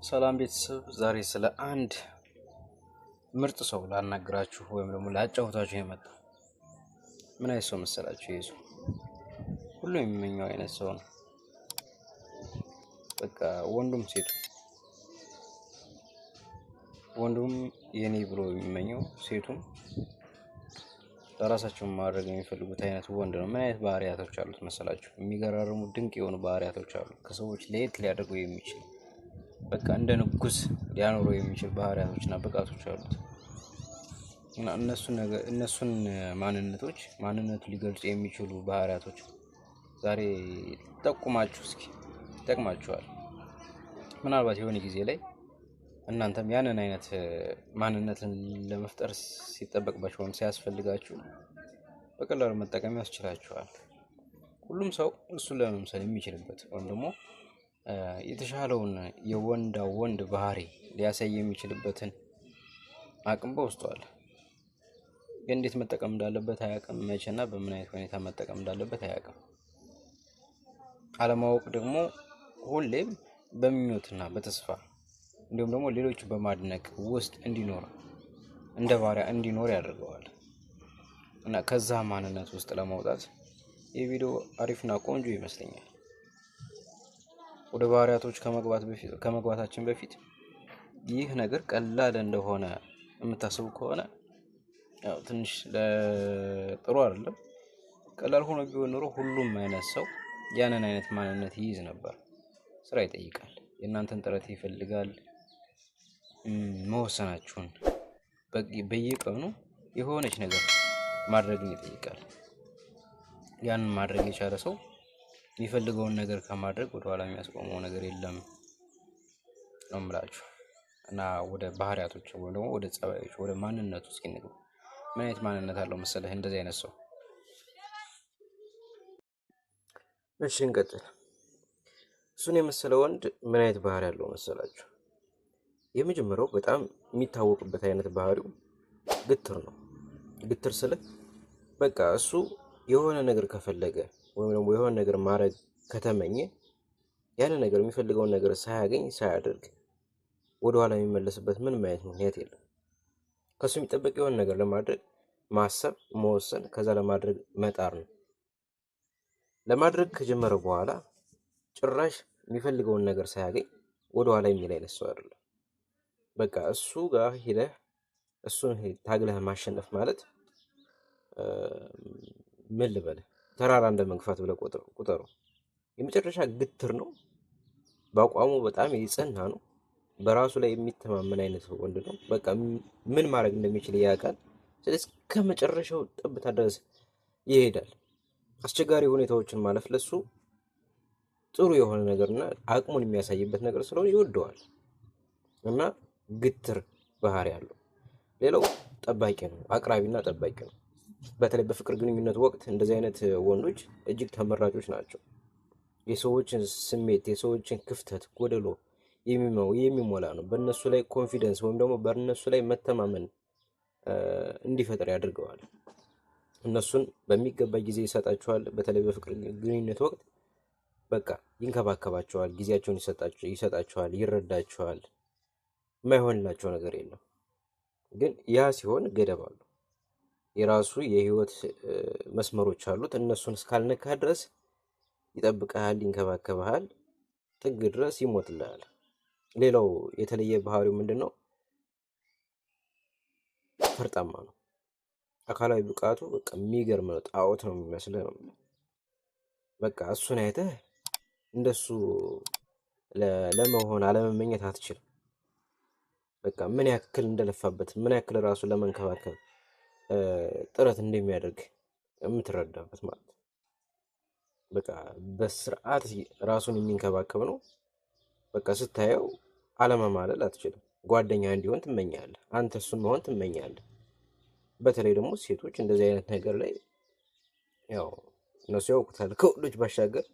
ሰላም ቤተሰብ፣ ዛሬ ስለ አንድ ምርጥ ሰው ላናግራችሁ ወይም ደግሞ ላጫውታችሁ የመጣው ምን አይነት ሰው መሰላችሁ? ይሄ ሰው ሁሉም የሚመኘው አይነት ሰው ነው። በቃ ወንዱም ሴቱ ወንዱም የኔ ብሎ የሚመኘው ሴቱም ለራሳቸው ማድረግ የሚፈልጉት አይነት ወንድ ነው። ምን አይነት ባህሪያቶች አሉት መሰላችሁ? የሚገራርሙ ድንቅ የሆኑ ባህሪያቶች አሉ። ከሰዎች ለየት ሊያደርገው የሚችል በቃ እንደ ንጉስ ሊያኖረው የሚችል ባህሪያቶችና ብቃቶች አሉት እና እነሱን ማንነቱ ሊገልጹ የሚችሉ ባህሪያቶች ዛሬ ጠቁማችሁ እስኪ ይጠቅማችኋል። ምናልባት የሆነ ጊዜ ላይ እናንተም ያንን አይነት ማንነትን ለመፍጠር ሲጠበቅባችሁ ወይም ሲያስፈልጋችሁ በቀላሉ መጠቀም ያስችላችኋል። ሁሉም ሰው እሱን ለመምሰል የሚችልበት ወይም ደግሞ የተሻለውን የወንድ ባህሪ ሊያሳይ የሚችልበትን አቅም በውስጡ አለ። ግን እንዴት መጠቀም እንዳለበት አያውቅም። መቼና በምን አይነት ሁኔታ መጠቀም እንዳለበት አያውቅም። አለማወቅ ደግሞ ሁሌም በምኞትና በተስፋ እንዲሁም ደግሞ ሌሎች በማድነቅ ውስጥ እንደ ባሪያ እንዲኖር ያደርገዋል እና ከዛ ማንነት ውስጥ ለማውጣት የቪዲዮ አሪፍና ቆንጆ ይመስለኛል። ወደ ባህሪያቶች ከመግባታችን በፊት ይህ ነገር ቀላል እንደሆነ የምታስቡ ከሆነ ያው ትንሽ ጥሩ አይደለም። ቀላል ሆኖ ቢሆን ኖሮ ሁሉም አይነት ሰው ያንን አይነት ማንነት ይይዝ ነበር። ስራ ይጠይቃል፣ የእናንተን ጥረት ይፈልጋል፣ መወሰናችሁን በየቀኑ የሆነች ነገር ማድረግን ይጠይቃል። ያንን ማድረግ የቻለ ሰው የሚፈልገውን ነገር ከማድረግ ወደ ኋላ የሚያስቆመው ነገር የለም ነው የምላችሁ። እና ወደ ባህሪያቶች ወይም ደግሞ ወደ ጸባዮች፣ ወደ ማንነቱ እስኪ እንግባ። ምን አይነት ማንነት አለው መሰለህ እንደዚህ አይነት ሰው? እሺ እንቀጥል። እሱን የመሰለ ወንድ ምን አይነት ባህሪ ያለው መሰላችሁ? የመጀመሪያው በጣም የሚታወቅበት አይነት ባህሪው ግትር ነው። ግትር ስልህ በቃ እሱ የሆነ ነገር ከፈለገ ወይም ደግሞ የሆነ ነገር ማድረግ ከተመኘ ያንን ነገር የሚፈልገውን ነገር ሳያደርግ ወደኋላ የሚመለስበት ምንም አይነት ምክንያት የለም። ከሱ የሚጠበቅ የሆነ ነገር ለማድረግ ማሰብ፣ መወሰን፣ ከዛ ለማድረግ መጣር ነው። ለማድረግ ከጀመረ በኋላ ጭራሽ የሚፈልገውን ነገር ሳያገኝ ወደኋላ የሚል አይነት ሰው አይደለም። በቃ እሱ ጋር ሄደህ እሱን ታግለህ ማሸነፍ ማለት ምን ልበልህ ተራራ እንደ መግፋት ብለህ ቁጠሩ። የመጨረሻ ግትር ነው። በአቋሙ በጣም የጸና ነው። በራሱ ላይ የሚተማመን አይነት ወንድ ነው። በቃ ምን ማድረግ እንደሚችል ያውቃል። ስለዚህ ከመጨረሻው ጠብታ ድረስ ይሄዳል። አስቸጋሪ ሁኔታዎችን ማለፍ ለሱ ጥሩ የሆነ ነገርና አቅሙን የሚያሳይበት ነገር ስለሆነ ይወደዋል እና ግትር ባህሪ ያለው። ሌላው ጠባቂ ነው። አቅራቢና ጠባቂ ነው። በተለይ በፍቅር ግንኙነት ወቅት እንደዚህ አይነት ወንዶች እጅግ ተመራጮች ናቸው። የሰዎችን ስሜት፣ የሰዎችን ክፍተት፣ ጎደሎ የሚሞላ ነው። በእነሱ ላይ ኮንፊደንስ ወይም ደግሞ በእነሱ ላይ መተማመን እንዲፈጠር ያደርገዋል። እነሱን በሚገባ ጊዜ ይሰጣቸዋል። በተለይ በፍቅር ግንኙነት ወቅት በቃ ይንከባከባቸዋል፣ ጊዜያቸውን ይሰጣቸዋል፣ ይረዳቸዋል። የማይሆንላቸው ነገር የለም። ግን ያ ሲሆን ገደብ አለው። የራሱ የህይወት መስመሮች አሉት። እነሱን እስካልነካ ድረስ ይጠብቅሃል፣ ይንከባከብሃል፣ ጥግ ድረስ ይሞትልሃል። ሌላው የተለየ ባህሪው ምንድነው? ፈርጣማ ነው። አካላዊ ብቃቱ በቃ የሚገርም ነው። ጣዖት ነው የሚመስልህ ነው። በቃ እሱን አይተህ እንደሱ ለመሆን አለመመኘት አትችልም። በቃ ምን ያክል እንደለፋበት፣ ምን ያክል ራሱን ለመንከባከብ ጥረት እንደሚያደርግ የምትረዳበት ማለት ነው። በቃ በስርዓት ራሱን የሚንከባከብ ነው። በቃ ስታየው አለመማለል አትችልም። ጓደኛ እንዲሆን ትመኛለህ። አንተ እሱን መሆን ትመኛለህ። በተለይ ደግሞ ሴቶች እንደዚህ አይነት ነገር ላይ ያው እነሱ ያውቁታል። ከወንዶች ባሻገር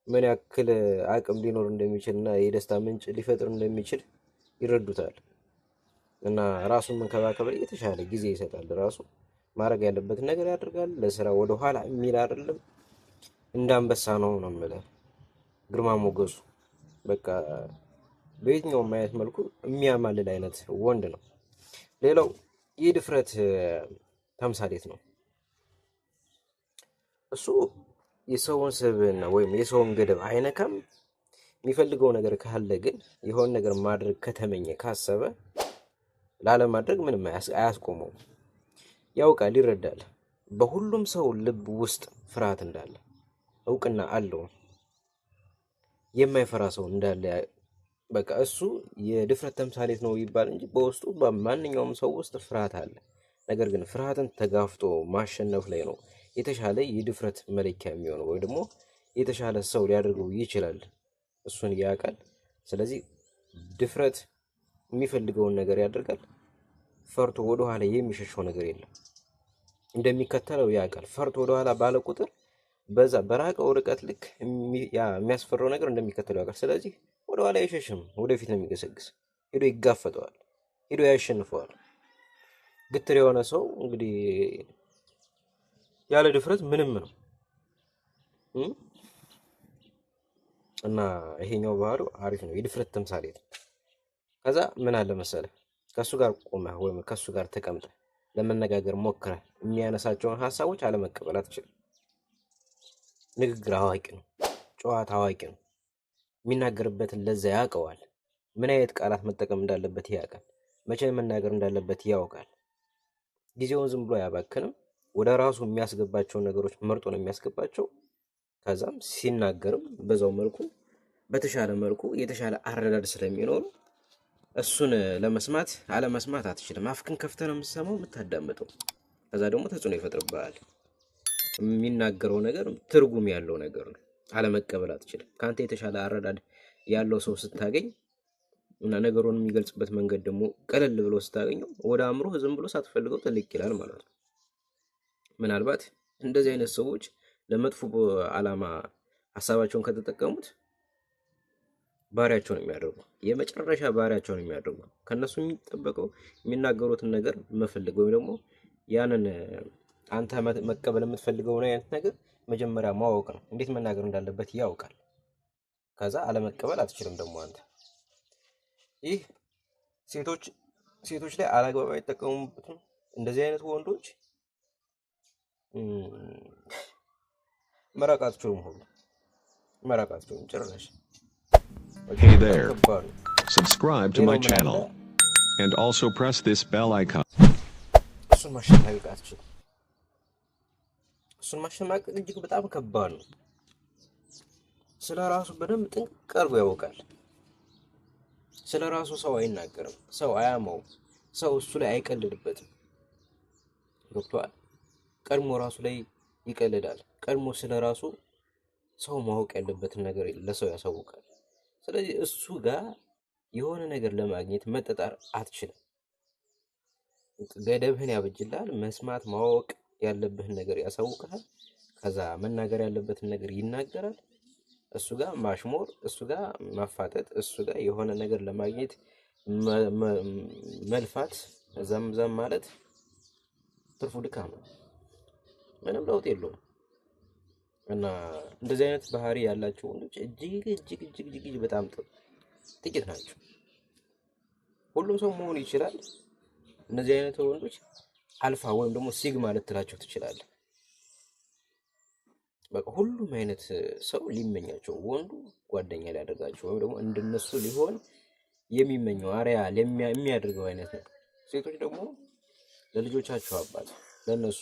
ምን ያክል አቅም ሊኖር እንደሚችልና የደስታ ምንጭ ሊፈጥር እንደሚችል ይረዱታል። እና ራሱን መንከባከብ ላይ የተሻለ ጊዜ ይሰጣል። ራሱ ማድረግ ያለበትን ነገር ያደርጋል። ለስራ ወደ ኋላ የሚል አይደለም። እንደ አንበሳ ነው የምልህ። ግርማ ሞገሱ በቃ በየትኛውም አይነት መልኩ የሚያማልል አይነት ወንድ ነው። ሌላው የድፍረት ተምሳሌት ነው። እሱ የሰውን ስብዕና ወይም የሰውን ገደብ አይነካም። የሚፈልገው ነገር ካለ ግን የሆነ ነገር ማድረግ ከተመኘ ካሰበ ላለማድረግ ምንም አያስቆመውም። ያውቃል፣ ይረዳል። በሁሉም ሰው ልብ ውስጥ ፍርሃት እንዳለ እውቅና አለው። የማይፈራ ሰው እንዳለ በቃ እሱ የድፍረት ተምሳሌት ነው ይባል እንጂ በውስጡ በማንኛውም ሰው ውስጥ ፍርሃት አለ። ነገር ግን ፍርሃትን ተጋፍጦ ማሸነፍ ላይ ነው የተሻለ የድፍረት መለኪያ የሚሆነው፣ ወይ ደግሞ የተሻለ ሰው ሊያደርገው ይችላል። እሱን ያውቃል። ስለዚህ ድፍረት የሚፈልገውን ነገር ያደርጋል። ፈርቶ ወደኋላ የሚሸሸው ነገር የለም። እንደሚከተለው ያውቃል። ፈርቶ ወደኋላ ባለ ቁጥር በዛ በራቀው ርቀት ልክ የሚያስፈራው ነገር እንደሚከተለው ያውቃል። ስለዚህ ወደኋላ አይሸሽም፣ ወደፊት ነው የሚገሰግስ። ሄዶ ይጋፈጠዋል፣ ሄዶ ያሸንፈዋል። ግትር የሆነ ሰው እንግዲህ ያለ ድፍረት ምንም ነው እና ይሄኛው ባህሪው አሪፍ ነው፣ የድፍረት ተምሳሌት። ከዛ ምን አለ መሰለህ፣ ከሱ ጋር ቆመህ ወይም ከሱ ጋር ተቀምጠህ ለመነጋገር ሞክረህ የሚያነሳቸውን ሀሳቦች አለመቀበል አትችልም። ንግግር አዋቂ ነው፣ ጨዋታ አዋቂ ነው። የሚናገርበትን ለዛ ያውቀዋል። ምን አይነት ቃላት መጠቀም እንዳለበት ያውቃል። መቼ መናገር እንዳለበት ያውቃል። ጊዜውን ዝም ብሎ አያባክንም። ወደ ራሱ የሚያስገባቸውን ነገሮች መርጦ ነው የሚያስገባቸው። ከዛም ሲናገርም በዛው መልኩ በተሻለ መልኩ የተሻለ አረዳድ ስለሚኖሩ እሱን ለመስማት አለመስማት አትችልም። አፍክን ከፍተህ ነው የምትሰማው፣ የምታዳምጠው። ከዛ ደግሞ ተጽዕኖ ይፈጥርብሃል። የሚናገረው ነገር ትርጉም ያለው ነገር ነው። አለመቀበል አትችልም። ከአንተ የተሻለ አረዳድ ያለው ሰው ስታገኝ እና ነገሩን የሚገልጽበት መንገድ ደግሞ ቀለል ብሎ ስታገኘው ወደ አእምሮ ዝም ብሎ ሳትፈልገው ጥልቅ ይላል ማለት ነው። ምናልባት እንደዚህ አይነት ሰዎች ለመጥፎ ዓላማ ሀሳባቸውን ከተጠቀሙት ባሪያቸውን የሚያደርጉ የመጨረሻ ባሪያቸውን የሚያደርጉ ከነሱ የሚጠበቀው የሚናገሩትን ነገር መፈለግ ወይም ደግሞ ያንን አንተ መቀበል የምትፈልገውን አይነት ነገር መጀመሪያ ማወቅ ነው። እንዴት መናገር እንዳለበት ያውቃል። ከዛ አለመቀበል አትችልም ደግሞ አንተ። ይህ ሴቶች ላይ አላግባብ አይጠቀሙበትም። እንደዚህ አይነት ወንዶች መራቅ አትችሉም፣ ሁሉ መራቅ አትችሉም ጭራሽ። Hey there. Subscribe to my channel and also press this bell icon. እሱን ማሸማቀቅ አትችልም። እሱን ማሸማቀቅ እጅግ በጣም ከባድ ነው። ስለ ራሱ በደንብ ጥንቅቅ አድርጎ ያውቃል። ስለ ራሱ ሰው አይናገርም፣ ሰው አያማውም፣ ሰው እሱ ላይ አይቀልድበትም። ገብቶሃል? ቀድሞ ራሱ ላይ ይቀልዳል። ቀድሞ ስለ ራሱ ሰው ማወቅ ያለበትን ነገር ለሰው ያሳውቃል። ስለዚህ እሱ ጋር የሆነ ነገር ለማግኘት መጠጣር አትችልም። ገደብህን ያበጅልሃል። መስማት ማወቅ ያለብህን ነገር ያሳውቃል። ከዛ መናገር ያለበትን ነገር ይናገራል። እሱ ጋር ማሽሞር፣ እሱ ጋር ማፋጠጥ፣ እሱ ጋር የሆነ ነገር ለማግኘት መልፋት፣ ዘምዘም ማለት ትርፉ ድካም ነው። ምንም ለውጥ የለውም። እና እንደዚህ አይነት ባህሪ ያላቸው ወንዶች እጅግ በጣም ጥቂት ናቸው። ሁሉም ሰው መሆን ይችላል። እነዚህ አይነት ወንዶች አልፋ ወይም ደግሞ ሲግማ ልትላቸው ትችላለህ። በቃ ሁሉም አይነት ሰው ሊመኛቸው፣ ወንዱ ጓደኛ ሊያደርጋቸው ወይም ደግሞ እንደነሱ ሊሆን የሚመኘው አሪያ የሚያደርገው አይነት ነው። ሴቶች ደግሞ ለልጆቻቸው አባት፣ ለነሱ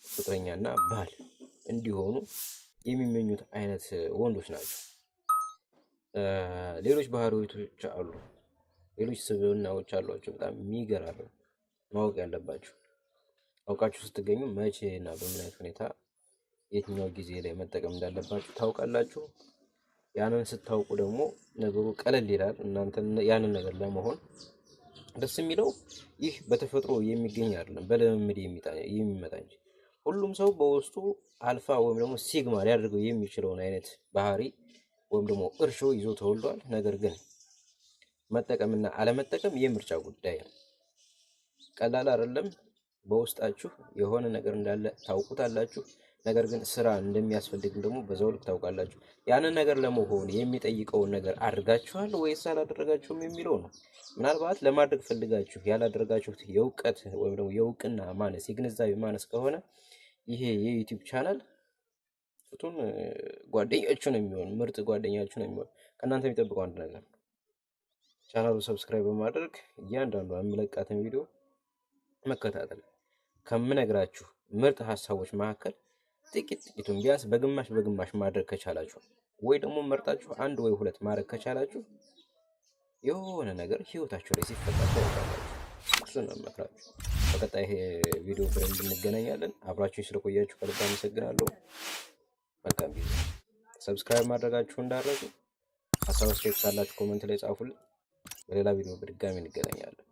ፍቅረኛና ባል እንዲሆኑ የሚመኙት አይነት ወንዶች ናቸው። ሌሎች ባህሪዎች አሉ፣ ሌሎች ስብዕናዎች አሏቸው በጣም የሚገራርም ማወቅ ያለባቸው። አውቃችሁ ስትገኙ መቼ እና በምን አይነት ሁኔታ የትኛው ጊዜ ላይ መጠቀም እንዳለባችሁ ታውቃላችሁ። ያንን ስታውቁ ደግሞ ነገሩ ቀለል ይላል። እናንተ ያንን ነገር ለመሆን ደስ የሚለው ይህ በተፈጥሮ የሚገኝ አይደለም፣ በልምምድ የሚመጣ እንጂ። ሁሉም ሰው በውስጡ አልፋ ወይም ደግሞ ሲግማ ሊያደርገው የሚችለውን አይነት ባህሪ ወይም ደግሞ እርሾ ይዞ ተወልዷል። ነገር ግን መጠቀምና አለመጠቀም የምርጫ ጉዳይ ነው። ቀላል አይደለም። በውስጣችሁ የሆነ ነገር እንዳለ ታውቁታላችሁ። ነገር ግን ስራ እንደሚያስፈልግ ደግሞ በዛው ልክ ታውቃላችሁ። ያንን ነገር ለመሆን የሚጠይቀውን ነገር አድርጋችኋል ወይስ አላደረጋችሁም የሚለው ነው። ምናልባት ለማድረግ ፈልጋችሁ ያላደረጋችሁት የእውቀት ወይም ደግሞ የእውቅና ማነስ የግንዛቤ ማነስ ከሆነ ይሄ የዩቲዩብ ቻናል ፍቱን ጓደኛችሁ ነው የሚሆን፣ ምርጥ ጓደኛችሁ ነው የሚሆን። ከእናንተ የሚጠብቀው አንድ ነገር ነው። ቻናሉ ሰብስክራይብ በማድረግ እያንዳንዱ የምለቃትን ቪዲዮ መከታተል፣ ከምነግራችሁ ምርጥ ሀሳቦች መካከል ጥቂቱን ቢያንስ በግማሽ ማድረግ ከቻላችሁ ወይ ደግሞ መርጣችሁ አንድ ወይ ሁለት ማድረግ ከቻላችሁ የሆነ ነገር ህይወታችሁ ላይ ሲፈጠር ታውቃላችሁ። እሱን ነው የምመክራችሁ። በቀጣይ ቪዲዮ ብለን እንገናኛለን። አብራችሁኝ ስለቆያችሁ ከልብ አመሰግናለሁ። መልካም ጊዜ። ሰብስክራይብ ማድረጋችሁ እንዳትረሱ። ሀሳብ አስተያየት ካላችሁ ኮሜንት ላይ ጻፉልኝ። በሌላ ቪዲዮ በድጋሚ እንገናኛለን።